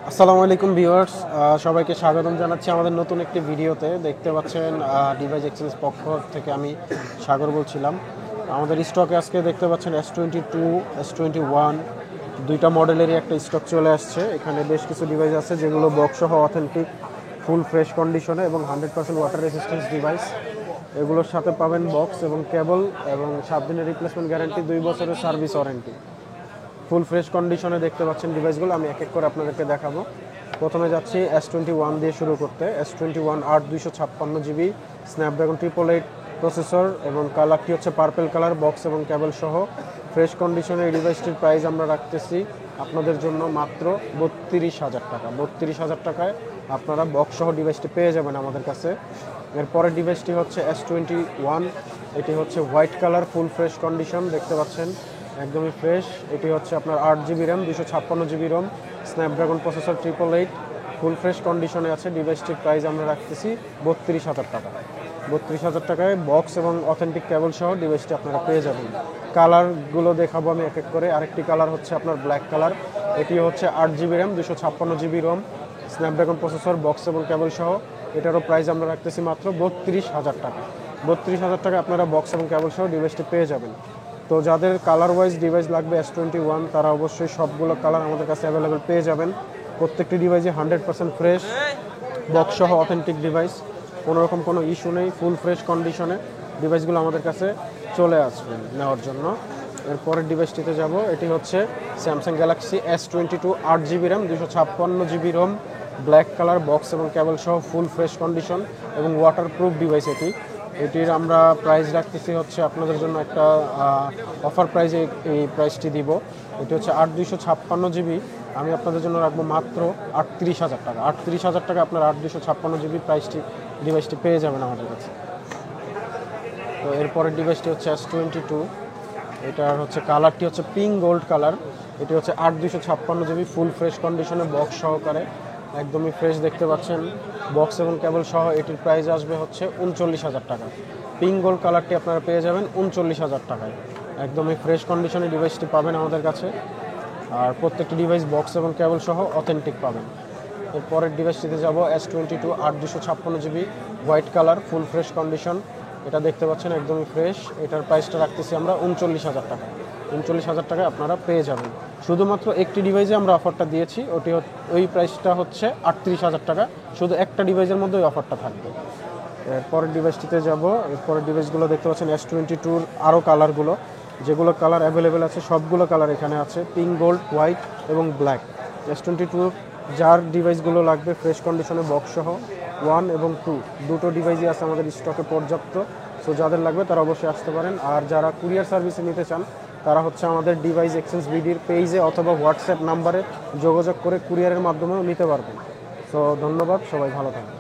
আসসালামু আলাইকুম ভিউয়ার্স, সবাইকে স্বাগতম জানাচ্ছি আমাদের নতুন একটি ভিডিওতে। দেখতে পাচ্ছেন ডিভাইস এক্সচেঞ্জ পক্ষ থেকে আমি সাগর বলছিলাম। আমাদের স্টকে আজকে দেখতে পাচ্ছেন S22, S21 দুইটা মডেলেরই একটা স্টক চলে আসছে। এখানে বেশ কিছু ডিভাইস আছে যেগুলো বক্সসহ অথেন্টিক ফুল ফ্রেশ কন্ডিশনে এবং 100% ওয়াটার রেজিস্ট্যান্স ডিভাইস। এগুলোর সাথে পাবেন বক্স এবং কেবল এবং 7 দিনের রিপ্লেসমেন্ট গ্যারান্টি, 2 বছরের সার্ভিস ওয়ারেন্টি। ফুল ফ্রেশ কন্ডিশনে দেখতে পাচ্ছেন ডিভাইসগুলো। আমি এক এক করে আপনাদেরকে দেখাবো। প্রথমে যাচ্ছি S21 দিয়ে শুরু করতে। S21 8 256 GB, স্ন্যাপড্রাগন 888 প্রসেসর এবং কালারটি হচ্ছে পার্পেল কালার, বক্স এবং কেবল সহ ফ্রেশ কন্ডিশনে। এই ডিভাইসটির প্রাইস আমরা রাখতেছি আপনাদের জন্য মাত্র 32,000 টাকা। 32,000 টাকায় আপনারা বক্স সহ ডিভাইসটি পেয়ে যাবেন আমাদের কাছে। এরপরের ডিভাইসটি হচ্ছে S21, এটি হচ্ছে white colour, full fresh condition, দেখতে পাচ্ছেন একদমই ফ্রেশ। এটি হচ্ছে আপনার 8 GB RAM, 256 GB ROM, Snapdragon processor 888, full fresh কন্ডিশনে আছে। ডিভাইসটির প্রাইস আমরা রাখতেছি 32,000 টাকা। 32,000 টাকায় বক্স এবং অথেন্টিক কেবল সহ ডিভাইসটি আপনারা পেয়ে যাবেন। কালারগুলো দেখাবো আমি এক এক করে। আরেকটি কালার হচ্ছে আপনার ব্ল্যাক কালার, এটি হচ্ছে 8 GB RAM, 256 GB ROM, Snapdragon processor, box এবং কেবল সহ। এটারও প্রাইস আমরা রাখতেছি মাত্র 32,000 টাকা। 32,000 টাকা আপনারা বক্স এবং কেবল সহ ডিভাইসটি পেয়ে যাবেন। তো যাদের কালার ওয়াইজ ডিভাইস লাগবে S21, তারা অবশ্যই সবগুলো কালার আমাদের কাছে অ্যাভেলেবেল পেয়ে যাবেন। প্রত্যেকটি ডিভাইসে 100% ফ্রেশ, বক্স সহ অথেন্টিক ডিভাইস, কোনোরকম কোনো ইস্যু নেই। ফুল ফ্রেশ কন্ডিশনে ডিভাইসগুলো আমাদের কাছে চলে আসবেন নেওয়ার জন্য। এরপরের ডিভাইসটিতে যাব। এটি হচ্ছে Samsung Galaxy S22 8 GB RAM, 256 GB ROM, black colour, box এবং কেবল সহ ফুল ফ্রেশ কন্ডিশন এবং ওয়াটারপ্রুফ ডিভাইস। এটির আমরা প্রাইস রাখতেছি হচ্ছে আপনাদের জন্য একটা অফার প্রাইসে এই প্রাইসটি দিব। এটি হচ্ছে 8 256 GB, আমি আপনাদের জন্য রাখবো মাত্র 38,000 টাকা। 38,000 টাকা আপনার 8 256 GB ডিভাইসটি পেয়ে যাবেন আমাদের কাছে। তো এরপরের ডিভাইসটি হচ্ছে S22, এটার হচ্ছে কালারটি হচ্ছে পিঙ্ক গোল্ড কালার। এটি হচ্ছে 8 256 GB, ফুল ফ্রেশ কন্ডিশনে, বক্স সহকারে, একদমই ফ্রেশ দেখতে পাচ্ছেন, বক্স এবং কেবল সহ। এটির প্রাইস আসবে হচ্ছে 39,000 টাকা। পিঙ্ক গোল্ড কালারটি আপনারা পেয়ে যাবেন 39,000 টাকায়। একদমই ফ্রেশ কন্ডিশনে ডিভাইসটি পাবেন আমাদের কাছে। আর প্রত্যেকটি ডিভাইস বক্স এবং কেবল সহ অথেন্টিক পাবেন। এরপরের ডিভাইসটিতে যাব। S22 8 256 GB, white colour, full fresh condition, এটা দেখতে পাচ্ছেন একদমই ফ্রেশ। এটার প্রাইসটা রাখতেছি আমরা 39,000 টাকা। 39,000 টাকায় আপনারা পেয়ে যাবেন। শুধুমাত্র একটি ডিভাইসে আমরা অফারটা দিয়েছি, ওই প্রাইসটা হচ্ছে 38,000 টাকা। শুধু একটা ডিভাইসের মধ্যে ওই অফারটা থাকবে। এরপরের ডিভাইসটিতে যাব। এরপরের ডিভাইসগুলো দেখতে পাচ্ছেন S22-র আরও কালারগুলো, যেগুলো কালার অ্যাভেলেবেল আছে সবগুলো কালার এখানে আছে, পিঙ্ক, গোল্ড, হোয়াইট এবং ব্ল্যাক। S22 যার ডিভাইসগুলো লাগবে ফ্রেশ কন্ডিশনে বক্স সহ 1 এবং 2 দুটো ডিভাইসই আছে আমাদের স্টকে পর্যাপ্ত। সো যাদের লাগবে তারা অবশ্যই আসতে পারেন। আর যারা কুরিয়ার সার্ভিসে নিতে চান তারা হচ্ছে আমাদের ডিভাইস এক্সচেঞ্জ বিডির পেজে অথবা হোয়াটসঅ্যাপ নাম্বারে যোগাযোগ করে কুরিয়ারের মাধ্যমেও নিতে পারবেন। সো ধন্যবাদ, সবাই ভালো থাকবেন।